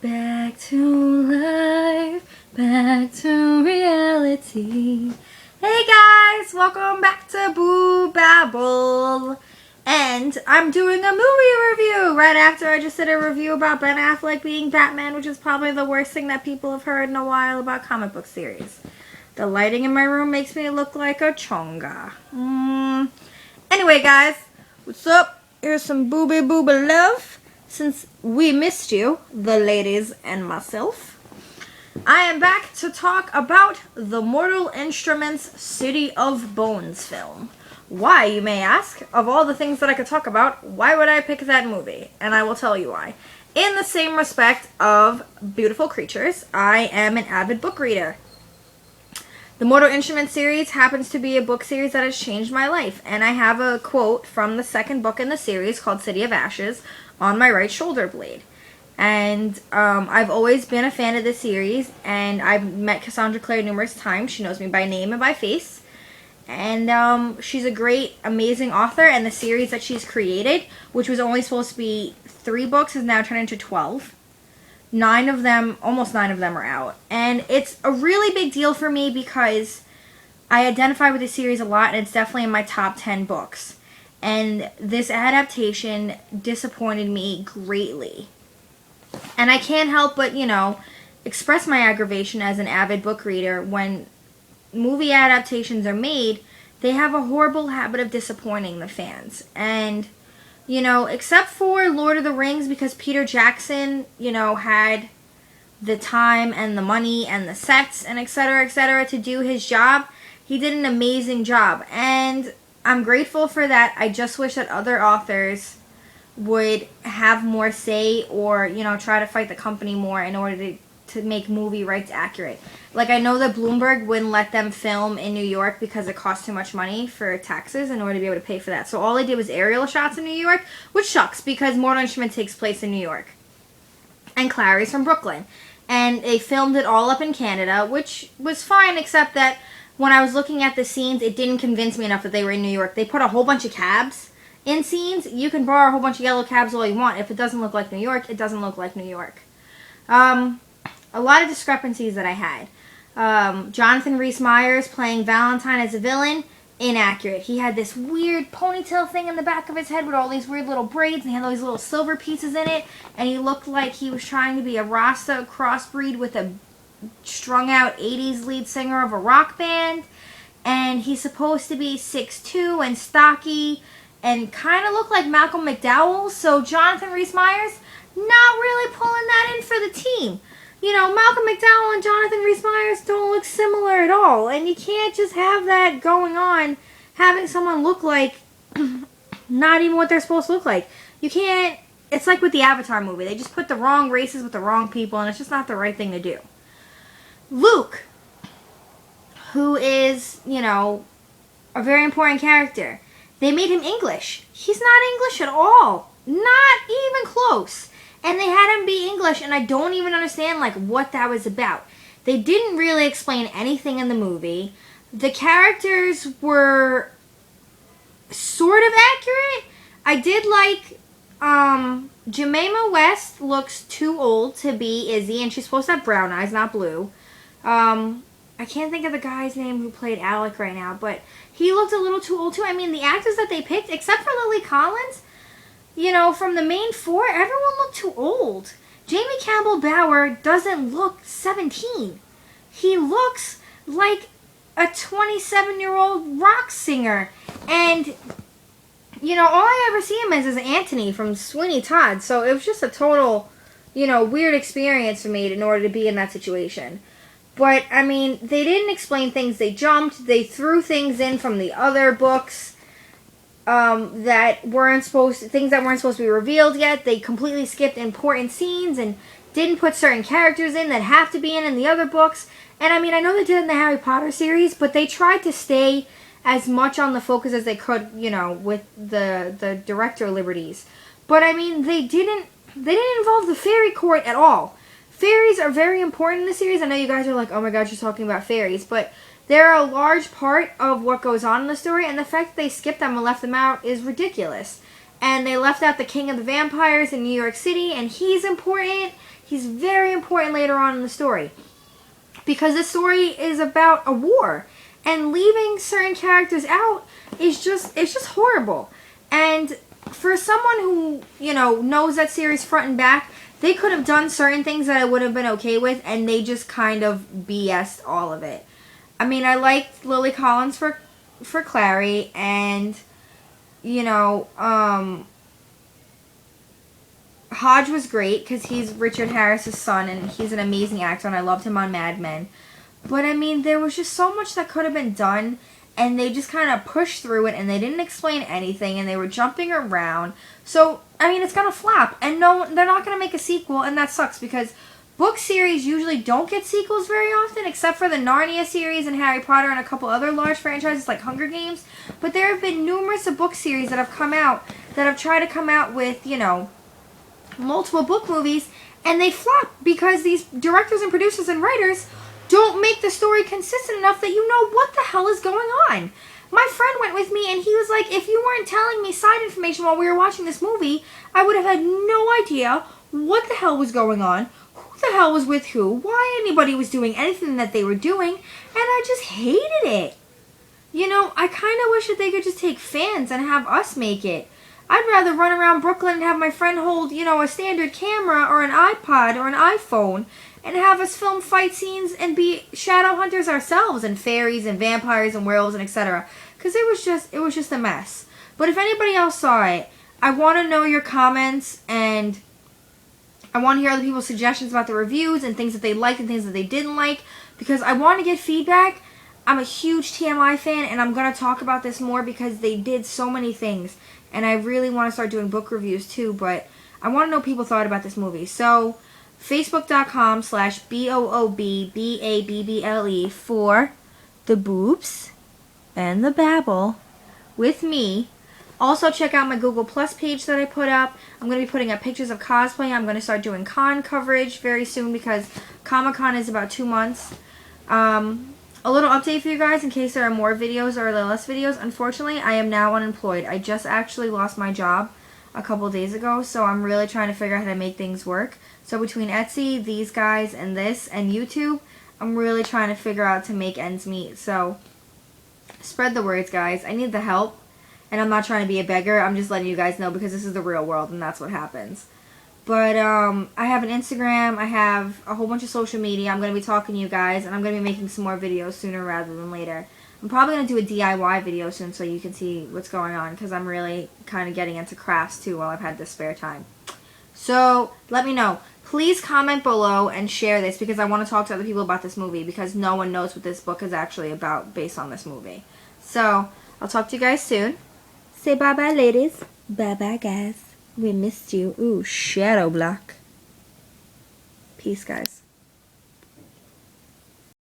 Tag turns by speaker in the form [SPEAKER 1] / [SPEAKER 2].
[SPEAKER 1] Back to life, back to reality. Hey guys, welcome back to Boob Babble. And I'm doing a movie review right after I just did a review about Ben Affleck being Batman, which is probably the worst thing that people have heard in a while about comic book series. The lighting in my room makes me look like a chonga. Anyway guys, what's up? Here's some booby love. Since we missed you, the ladies and myself, I am back to talk about the Mortal Instruments City of Bones film. Why, you may ask? Of all the things that I could talk about, why would I pick that movie? And I will tell you why. In the same respect of Beautiful Creatures, I am an avid book reader. The Mortal Instruments series happens to be a book series that has changed my life, and I have a quote from the second book in the series called City of Ashes on my right shoulder blade. And I've always been a fan of this series, and I've met Cassandra Clare numerous times. She knows me by name and by face. And she's a great, amazing author, and the series that she's created, which was only supposed to be 3 books, has now turned into 12. Almost 9 of them are out. And it's a really big deal for me because I identify with the series a lot, and it's definitely in my top 10 books. And this adaptation disappointed me greatly. And I can't help but, express my aggravation as an avid book reader. When movie adaptations are made, they have a horrible habit of disappointing the fans. And, except for Lord of the Rings, because Peter Jackson, had the time and the money and the sets and etc. to do his job, he did an amazing job. And I'm grateful for that. I just wish that other authors would have more say or, try to fight the company more in order to make movie rights accurate. Like, I know that Bloomberg wouldn't let them film in New York because it costs too much money for taxes in order to be able to pay for that. So all they did was aerial shots in New York, which sucks because Mortal Instruments takes place in New York. And Clary's from Brooklyn. And they filmed it all up in Canada, which was fine, except that when I was looking at the scenes, it didn't convince me enough that they were in New York. They put a whole bunch of cabs in scenes. You can borrow a whole bunch of yellow cabs all you want. If it doesn't look like New York, it doesn't look like New York. A lot of discrepancies that I had. Jonathan Rhys-Meyers playing Valentine as a villain, inaccurate. He had this weird ponytail thing in the back of his head with all these weird little braids, and he had all these little silver pieces in it, and he looked like he was trying to be a Rasta crossbreed with a strung out 80s lead singer of a rock band. And he's supposed to be 6'2" and stocky and kind of look like Malcolm McDowell. So Jonathan Rhys-Meyers not really pulling that in for the team. Malcolm McDowell and Jonathan Rhys-Meyers don't look similar at all. And you can't just have that going on, having someone look like not even what they're supposed to look like. You can't. It's like with the Avatar movie. They just put the wrong races with the wrong people, and it's just not the right thing to do. Luke, who is, a very important character, they made him English. He's not English at all. Not even close. And they had him be English, and I don't even understand, what that was about. They didn't really explain anything in the movie. The characters were sort of accurate. I did like, Jemima West looks too old to be Izzy, and she's supposed to have brown eyes, not blue. I can't think of the guy's name who played Alec right now, but he looked a little too old too. I mean, the actors that they picked, except for Lily Collins, from the main 4, everyone looked too old. Jamie Campbell Bower doesn't look 17. He looks like a 27-year-old rock singer. And, all I ever see him as is Anthony from Sweeney Todd. So it was just a total, weird experience for me in order to be in that situation. But, I mean, they didn't explain things. They jumped. They threw things in from the other books that weren't supposed to be revealed yet. They completely skipped important scenes and didn't put certain characters in that have to be in the other books. And, I mean, I know they did it in the Harry Potter series, but they tried to stay as much on the focus as they could, with the director liberties. But, I mean, they didn't involve the fairy court at all. Fairies are very important in the series. I know you guys are like, oh my god, you're talking about fairies. But they're a large part of what goes on in the story. And the fact that they skipped them and left them out is ridiculous. And they left out the king of the vampires in New York City. And he's important. He's very important later on in the story. Because the story is about a war. And leaving certain characters out is it's just horrible. And for someone who, knows that series front and back, they could have done certain things that I would have been okay with, and they just kind of BS'd all of it. I mean, I liked Lily Collins for Clary, and, Hodge was great because he's Richard Harris's son, and he's an amazing actor, and I loved him on Mad Men. But, I mean, there was just so much that could have been done, and they just kind of pushed through it, and they didn't explain anything, and they were jumping around. So, I mean, it's going to flop, and no, they're not going to make a sequel, and that sucks, because book series usually don't get sequels very often, except for the Narnia series and Harry Potter and a couple other large franchises like Hunger Games. But there have been numerous of book series that have come out, that have tried to come out with, multiple book movies, and they flop because these directors and producers and writers don't make the story consistent enough that you know what the hell is going on. My friend went with me, and he was like, if you weren't telling me side information while we were watching this movie, I would have had no idea what the hell was going on, who the hell was with who, why anybody was doing anything that they were doing, and I just hated it. I kind of wish that they could just take fans and have us make it. I'd rather run around Brooklyn and have my friend hold, a standard camera or an iPod or an iPhone and have us film fight scenes and be shadow hunters ourselves and fairies and vampires and werewolves and etc. Because it was just a mess. But if anybody else saw it, I want to know your comments, and I want to hear other people's suggestions about the reviews and things that they liked and things that they didn't like, because I want to get feedback. I'm a huge TMI fan, and I'm going to talk about this more because they did so many things, and I really want to start doing book reviews too, but I want to know what people thought about this movie. So, Facebook.com/BOOBBABBLE for the boobs and the babble with me. Also, check out my Google Plus page that I put up. I'm going to be putting up pictures of cosplay. I'm going to start doing con coverage very soon because Comic-Con is about 2 months. A little update for you guys in case there are more videos or less videos. Unfortunately, I am now unemployed. I just actually lost my job a couple days ago, so I'm really trying to figure out how to make things work. So between Etsy, these guys, and this, and YouTube, I'm really trying to figure out to make ends meet. So spread the words, guys. I need the help, and I'm not trying to be a beggar. I'm just letting you guys know because this is the real world, and that's what happens. But I have an Instagram. I have a whole bunch of social media. I'm going to be talking to you guys, and I'm going to be making some more videos sooner rather than later. I'm probably going to do a DIY video soon so you can see what's going on, because I'm really kind of getting into crafts too while I've had this spare time. So let me know. Please comment below and share this because I want to talk to other people about this movie because no one knows what this book is actually about based on this movie. So I'll talk to you guys soon. Say bye-bye, ladies. Bye-bye, guys. We missed you. Ooh, shadow block. Peace, guys.